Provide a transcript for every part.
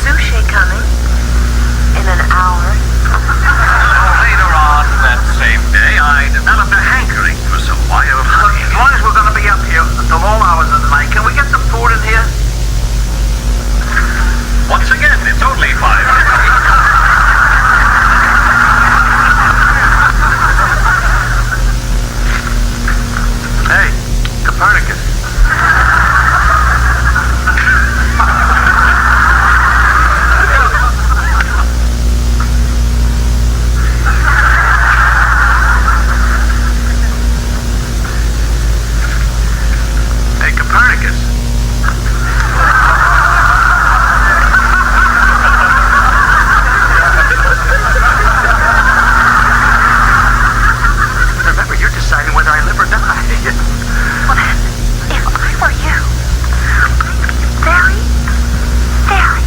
sushi coming in an hour. Later on that same day, I developed a hankering for some wild honey. As long as we're gonna be up here until all hours of the night, can we get some food in here? Once again, it's only 5:50. Hey, Copernicus. Hey, Copernicus. Remember, you're deciding whether I live or die. Well, if I were you, I'd be very, very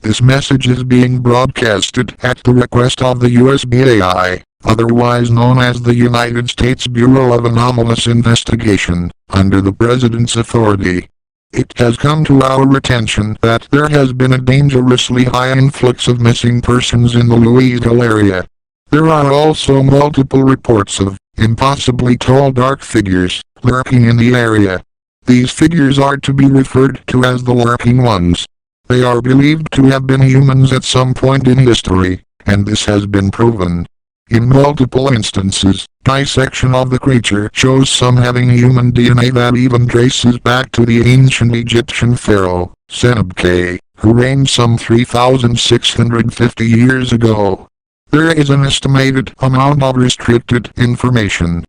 This message is being broadcasted at the request of the USBAI, otherwise known as the United States Bureau of Anomalous Investigation, under the President's authority. It has come to our attention that there has been a dangerously high influx of missing persons in the Louisville area. There are also multiple reports of impossibly tall dark figures lurking in the area. These figures are to be referred to as the lurking ones. They are believed to have been humans at some point in history, and this has been proven. In multiple instances, dissection of the creature shows some having human DNA that even traces back to the ancient Egyptian pharaoh, Senebkay, who reigned some 3,650 years ago. There is an estimated amount of restricted information.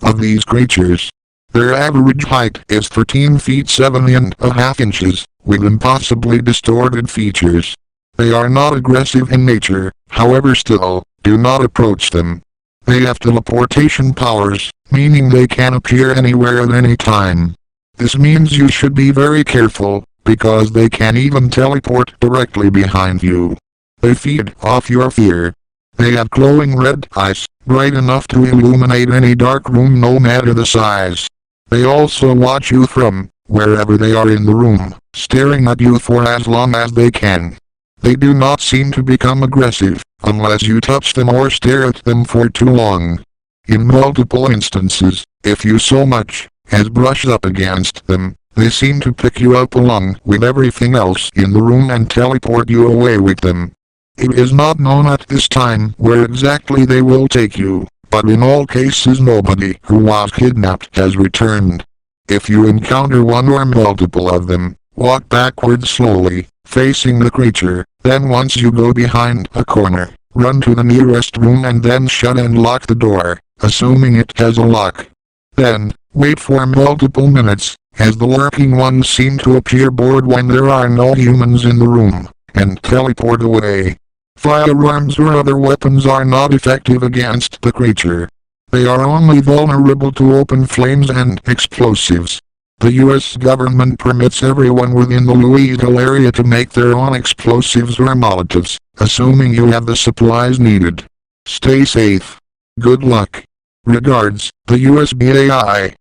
Of these creatures. Their average height is 13 feet 7.5 inches, with impossibly distorted features. They are not aggressive in nature, however still, do not approach them. They have teleportation powers, meaning they can appear anywhere at any time. This means you should be very careful, because they can even teleport directly behind you. They feed off your fear. They have glowing red eyes, bright enough to illuminate any dark room no matter the size. They also watch you from wherever they are in the room, staring at you for as long as they can. They do not seem to become aggressive, unless you touch them or stare at them for too long. In multiple instances, if you so much as brush up against them, they seem to pick you up along with everything else in the room and teleport you away with them. It is not known at this time where exactly they will take you, but in all cases nobody who was kidnapped has returned. If you encounter one or multiple of them, walk backwards slowly, facing the creature, then once you go behind a corner, run to the nearest room and then shut and lock the door, assuming it has a lock. Then, wait for multiple minutes, as the lurking ones seem to appear bored when there are no humans in the room, and teleport away. Firearms or other weapons are not effective against the creature. They are only vulnerable to open flames and explosives. The U.S. government permits everyone within the Louisville area to make their own explosives or Molotovs, assuming you have the supplies needed. Stay safe. Good luck. Regards, the USBAI.